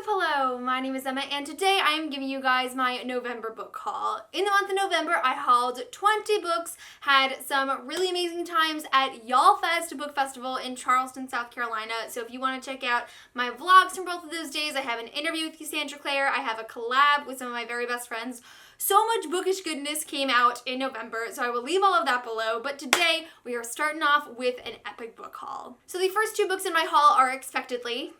Hello, my name is Emma and today I am giving you guys my November book haul. In the month of November, I hauled 20 books, had some really amazing times at Yallfest Book Festival in Charleston, South Carolina. So if you want to check out my vlogs from both of those days, I have an interview with Cassandra Clare, I have a collab with some of my very best friends. So much bookish goodness came out in November, so I will leave all of that below, but today we are starting off with an epic book haul. So the first two books in my haul are expectedly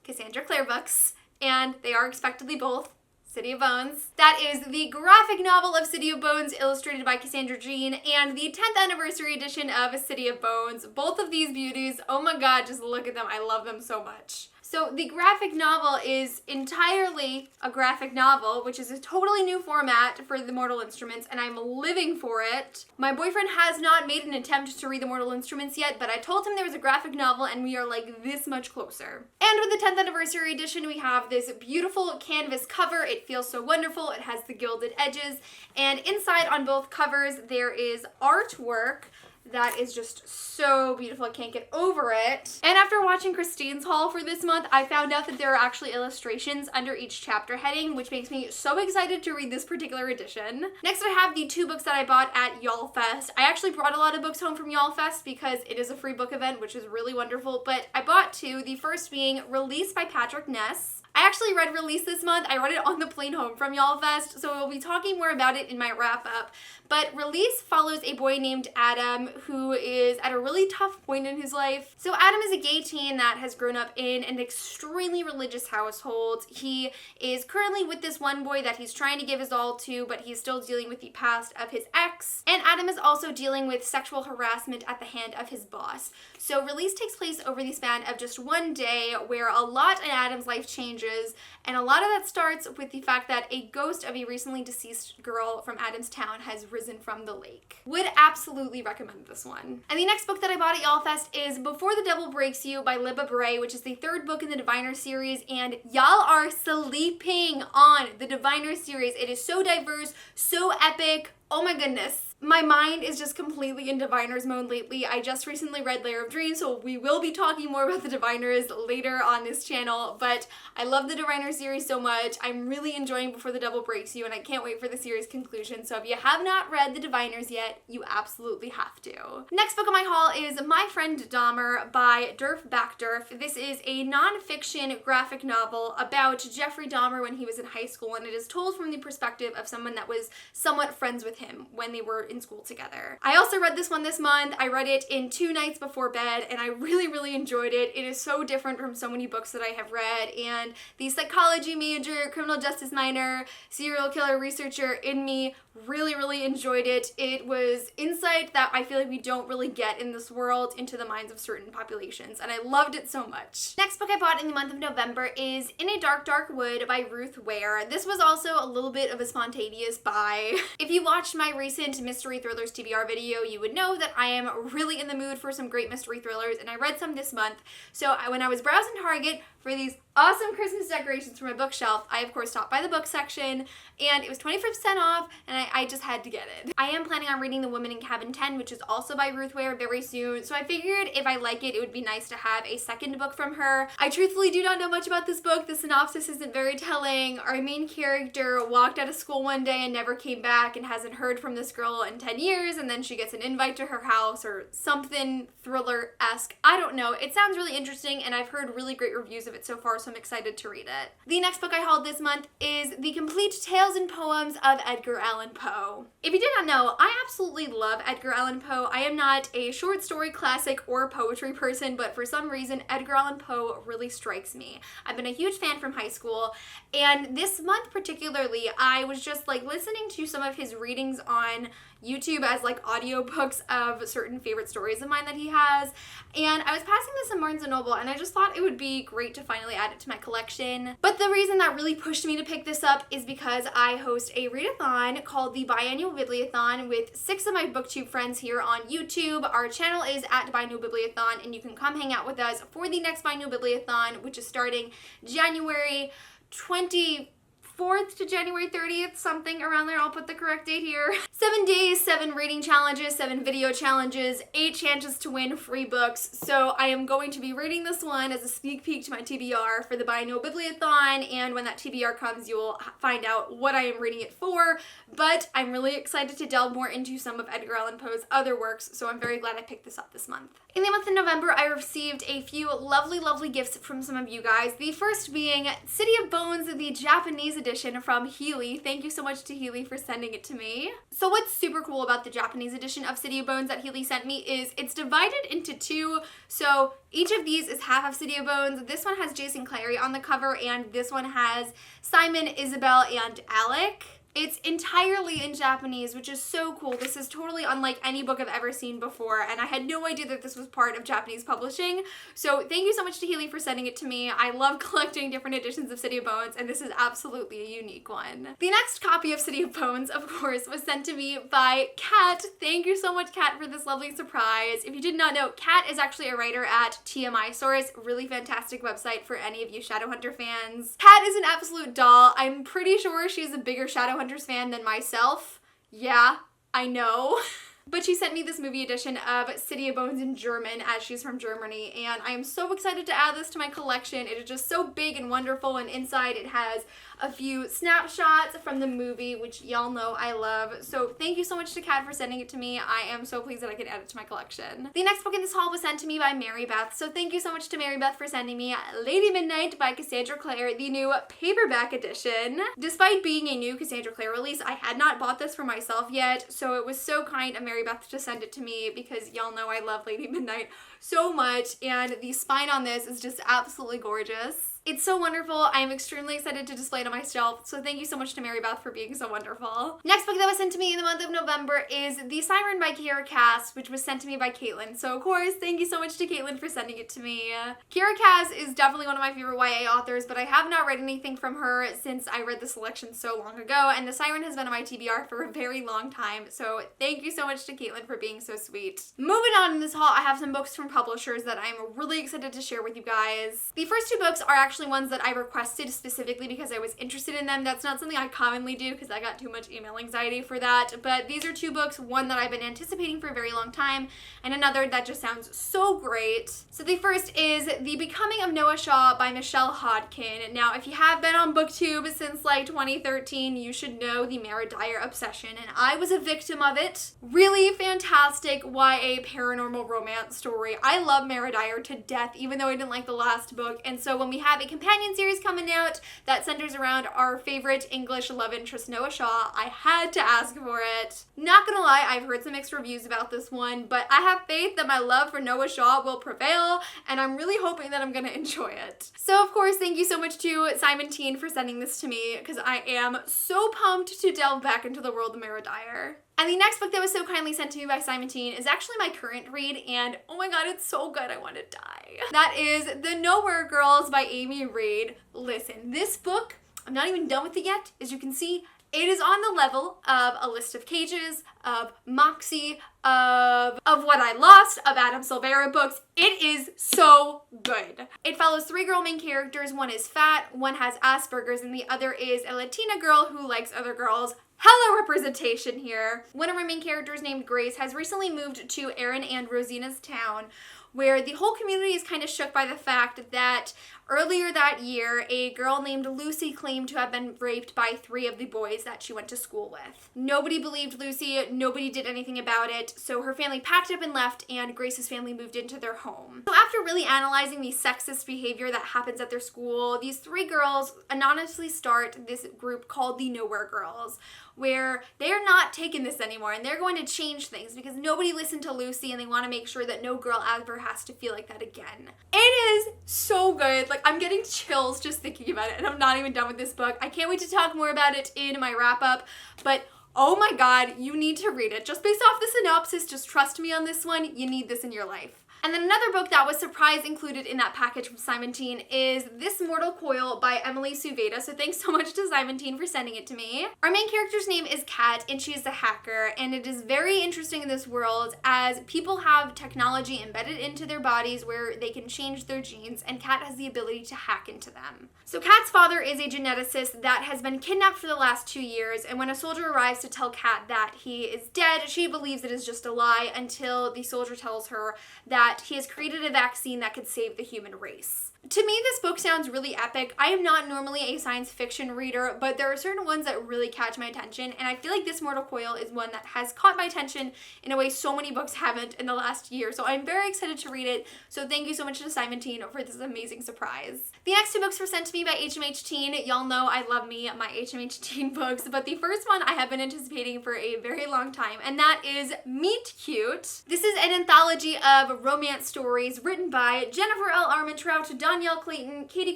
Cassandra Clare books, and they are expectedly both City of Bones. That is the graphic novel of City of Bones illustrated by Cassandra Jean and the 10th anniversary edition of City of Bones. Both of these beauties, oh my god, just look at them. I love them so much. So the graphic novel is entirely a graphic novel, which is a totally new format for the Mortal Instruments, and I'm living for it. My boyfriend has not made an attempt to read the Mortal Instruments yet, but I told him there was a graphic novel and we are like this much closer. And with the 10th anniversary edition, we have this beautiful canvas cover. It feels so wonderful. It has the gilded edges, and inside on both covers there is artwork that is just so beautiful. I can't get over it. And after watching Christine's haul for this month, I found out that there are actually illustrations under each chapter heading, which makes me so excited to read this particular edition. Next, I have the two books that I bought at Yallfest. I actually brought a lot of books home from Yallfest because it is a free book event, which is really wonderful, but I bought two, the first being Release by Patrick Ness. I actually read Release this month. I read it on the plane home from Yallfest, so we'll be talking more about it in my wrap-up. But Release follows a boy named Adam who is at a really tough point in his life. So Adam is a gay teen that has grown up in an extremely religious household. He is currently with this one boy that he's trying to give his all to, but he's still dealing with the past of his ex. And Adam is also dealing with sexual harassment at the hand of his boss. So Release takes place over the span of just one day where a lot in Adam's life changes, and a lot of that starts with the fact that a ghost of a recently deceased girl from Adam's town has risen from the lake. Would absolutely recommend this one. And the next book that I bought at Yallfest is Before the Devil Breaks You by Libba Bray, which is the third book in the Diviner series, and y'all are sleeping on the Diviner series. It is so diverse, so epic. Oh my goodness. My mind is just completely in Diviners mode lately. I just recently read Lair of Dreams, so we will be talking more about the Diviners later on this channel, but I love the Diviner series so much. I'm really enjoying Before the Devil Breaks You, and I can't wait for the series conclusion, so if you have not read the Diviners yet, you absolutely have to. Next book on my haul is My Friend Dahmer by Durf Backdurf. This is a non-fiction graphic novel about Jeffrey Dahmer when he was in high school, and it is told from the perspective of someone that was somewhat friends with him when they were in school together. I also read this one this month. I read it in 2 nights before bed and I really enjoyed it. It is so different from so many books that I have read, and the psychology major, criminal justice minor, serial killer researcher in me really enjoyed it. It was insight that I feel like we don't really get in this world into the minds of certain populations, and I loved it so much. Next book I bought in the month of November is In a Dark Wood by Ruth Ware. This was also a little bit of a spontaneous buy. If you watched my recent Mystery Thrillers TBR video, you would know that I am really in the mood for some great mystery thrillers, and I read some this month. So when I was browsing Target for these awesome Christmas decorations for my bookshelf, I of course stopped by the book section, and it was 25% off, and I just had to get it. I am planning on reading The Woman in Cabin 10, which is also by Ruth Ware, very soon, so I figured if I like it, it would be nice to have a second book from her. I truthfully do not know much about this book. The synopsis isn't very telling. Our main character walked out of school one day and never came back and hasn't heard from this girl in 10 years, and then she gets an invite to her house or something thriller-esque. I don't know. It sounds really interesting, and I've heard really great reviews of it so far, so I'm excited to read it. The next book I hauled this month is The Complete Tales and Poems of Edgar Allan Poe. If you did not know, I absolutely love Edgar Allan Poe. I am not a short story classic or poetry person, but for some reason, Edgar Allan Poe really strikes me. I've been a huge fan from high school, and this month particularly, I was just like listening to some of his readings on YouTube as like audiobooks of certain favorite stories of mine that he has, and I was passing this in Barnes & Noble, and I just thought it would be great to finally add it to my collection. But the reason that really pushed me to pick this up is because I host a readathon called the Biannual Bibliothon with 6 of my booktube friends here on YouTube. Our channel is at Biannual Bibliothon, and you can come hang out with us for the next Biannual Bibliothon, which is starting January 24th to January 30th, something around there. I'll put the correct date here. 7 days, 7 reading challenges, 7 video challenges, 8 chances to win free books. So I am going to be reading this one as a sneak peek to my TBR for the Buy No Bibliothon, and when that TBR comes, you will find out what I am reading it for. But I'm really excited to delve more into some of Edgar Allan Poe's other works, so I'm very glad I picked this up this month. In the month of November, I received a few lovely gifts from some of you guys. The first being City of Bones, the Japanese edition from Healy. Thank you so much to Healy for sending it to me. So what's super cool about the Japanese edition of City of Bones that Healy sent me is it's divided into 2. So each of these is half of City of Bones. This one has Jason Clary on the cover, and this one has Simon, Isabel, and Alec. It's entirely in Japanese, which is so cool. This is totally unlike any book I've ever seen before, and I had no idea that this was part of Japanese publishing. So thank you so much to Healy for sending it to me. I love collecting different editions of City of Bones, and this is absolutely a unique one. The next copy of City of Bones, of course, was sent to me by Kat. Thank you so much, Kat, for this lovely surprise. If you did not know, Kat is actually a writer at TMI Source, really fantastic website for any of you Shadowhunter fans. Kat is an absolute doll. I'm pretty sure she's a bigger Shadowhunters fan than myself. Yeah, I know. But she sent me this movie edition of City of Bones in German, as she's from Germany, and I am so excited to add this to my collection. It is just so big and wonderful, and inside it has a few snapshots from the movie, which y'all know I love. So thank you so much to Kat for sending it to me. I am so pleased that I could add it to my collection. The next book in this haul was sent to me by Marybeth, so thank you so much to Marybeth for sending me Lady Midnight by Cassandra Clare, the new paperback edition. Despite being a new Cassandra Clare release, I had not bought this for myself yet, so it was so kind of Marybeth to send it to me because y'all know I love Lady Midnight so much, and the spine on this is just absolutely gorgeous. It's so wonderful. I'm extremely excited to display it on my shelf, so thank you so much to Marybeth for being so wonderful. Next book that was sent to me in the month of November is The Siren by Kiera Cass, which was sent to me by Kaitlyn. So of course, thank you so much to Kaitlyn for sending it to me. Kiera Cass is definitely one of my favorite YA authors, but I have not read anything from her since I read the selection so long ago, and The Siren has been on my TBR for a very long time, so thank you so much to Kaitlyn for being so sweet. Moving on in this haul, I have some books from publishers that I'm really excited to share with you guys. The first 2 books are actually ones that I requested specifically because I was interested in them. That's not something I commonly do because I got too much email anxiety for that, but these are 2 books, one that I've been anticipating for a very long time, and another that just sounds so great. So the first is The Becoming of Noah Shaw by Michelle Hodkin. Now, if you have been on BookTube since like 2013, you should know the Mara Dyer obsession, and I was a victim of it. Really fantastic YA paranormal romance story. I love Mara Dyer to death, even though I didn't like the last book, and so when we have a companion series coming out that centers around our favorite English love interest, Noah Shaw, I had to ask for it. Not gonna lie, I've heard some mixed reviews about this one, but I have faith that my love for Noah Shaw will prevail, and I'm really hoping that I'm gonna enjoy it. So of course, thank you so much to Simon Teen for sending this to me, because I am so pumped to delve back into the world of Mara Dyer. And the next book that was so kindly sent to me by Simon Teen is actually my current read, and oh my god, it's so good, I want to die. That is The Nowhere Girls by Amy Reed. Listen, this book, I'm not even done with it yet. As you can see, it is on the level of A List of Cages, of Moxie, of What I Lost, of Adam Silvera books. It is so good. It follows 3 girl main characters. One is fat, one has Asperger's, and the other is a Latina girl who likes other girls. Hella representation here. One of our main characters, named Grace, has recently moved to Erin and Rosina's town, where the whole community is kind of shook by the fact that earlier that year, a girl named Lucy claimed to have been raped by 3 of the boys that she went to school with. Nobody believed Lucy, nobody did anything about it, so her family packed up and left, and Grace's family moved into their home. So after really analyzing the sexist behavior that happens at their school, these 3 girls anonymously start this group called the Nowhere Girls, where they're not taking this anymore, and they're going to change things because nobody listened to Lucy, and they want to make sure that no girl ever has to feel like that again. It is so good. Like, I'm getting chills just thinking about it, and I'm not even done with this book. I can't wait to talk more about it in my wrap-up, but oh my god, you need to read it. Just based off the synopsis, just trust me on this one, you need this in your life. And then another book that was surprise included in that package from Simonteen is This Mortal Coil by Emily Suveda. So thanks so much to Simonteen for sending it to me. Our main character's name is Kat, and she is a hacker, and it is very interesting in this world as people have technology embedded into their bodies where they can change their genes, and Kat has the ability to hack into them. So Kat's father is a geneticist that has been kidnapped for the last 2 years, and when a soldier arrives to tell Kat that he is dead, she believes it is just a lie until the soldier tells her that he has created a vaccine that could save the human race. To me, this book sounds really epic. I am not normally a science fiction reader, but there are certain ones that really catch my attention, and I feel like This Mortal Coil is one that has caught my attention in a way so many books haven't in the last year, so I'm very excited to read it, so thank you so much to Simonteen for this amazing surprise. The next 2 books were sent to me by HMH Teen. Y'all know I love me my HMH Teen books, but the first one I have been anticipating for a very long time, and that is Meet Cute. This is an anthology of romance stories written by Jennifer L. Armentrout, Danielle Clayton, Katie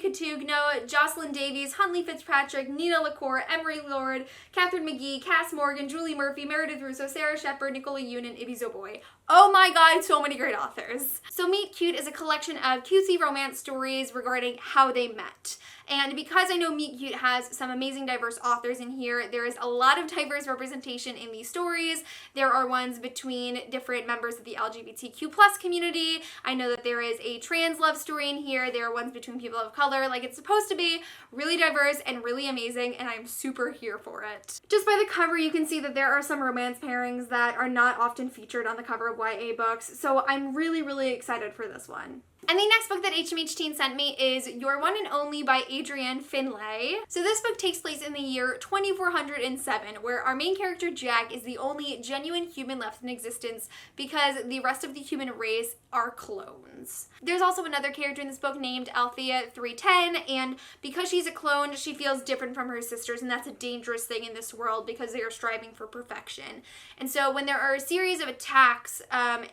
Katugno, Jocelyn Davies, Huntley Fitzpatrick, Nina LaCour, Emery Lord, Catherine McGee, Cass Morgan, Julie Murphy, Meredith Russo, Sarah Shepard, Nicola Yoon, and Ibby Zoboy. Oh my god, so many great authors. So Meet Cute is a collection of cutesy romance stories regarding how they met. And because I know Meet Cute has some amazing diverse authors in here, there is a lot of diverse representation in these stories. There are ones between different members of the LGBTQ+ community. I know that there is a trans love story in here. There are ones between people of color. Like, it's supposed to be really diverse and really amazing, and I'm super here for it. Just by the cover, you can see that there are some romance pairings that are not often featured on the cover of YA books, so I'm really, really excited for this one. And the next book that HMH Teen sent me is Your One and Only by Adrienne Finlay. So this book takes place in the year 2407, where our main character Jack is the only genuine human left in existence because the rest of the human race are clones. There's also another character in this book named Althea 310, and because she's a clone, she feels different from her sisters, and that's a dangerous thing in this world because they are striving for perfection. And so when there are a series of attacks,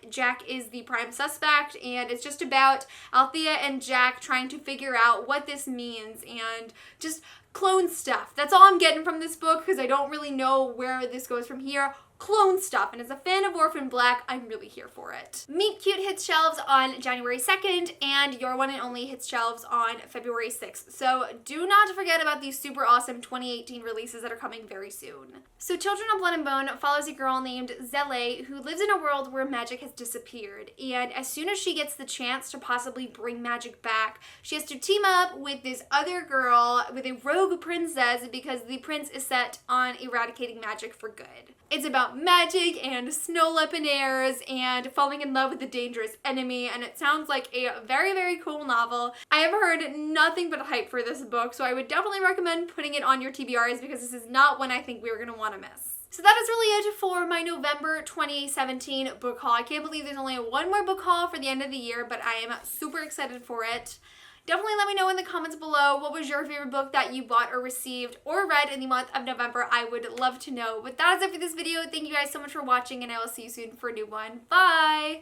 Jack is the prime suspect, and it's just about Althea and Jack trying to figure out what this means and just clone stuff. That's all I'm getting from this book because I don't really know where this goes from here. Clone stuff, and as a fan of Orphan Black, I'm really here for it. Meet Cute hits shelves on January 2nd, and Your One and Only hits shelves on February 6th. So do not forget about these super awesome 2018 releases that are coming very soon. So Children of Blood and Bone follows a girl named Zelle who lives in a world where magic has disappeared, and as soon as she gets the chance to possibly bring magic back, she has to team up with this other girl, with a rogue princess, because the prince is set on eradicating magic for good. It's about magic and snow leopards and falling in love with a dangerous enemy, and it sounds like a very, very cool novel. I have heard nothing but hype for this book, so I would definitely recommend putting it on your TBRs because this is not one I think we are going to want to miss. So that is really it for my November 2017 book haul. I can't believe there's only one more book haul for the end of the year, but I am super excited for it. Definitely let me know in the comments below what was your favorite book that you bought or received or read in the month of November. I would love to know. But that is it for this video. Thank you guys so much for watching, and I will see you soon for a new one. Bye!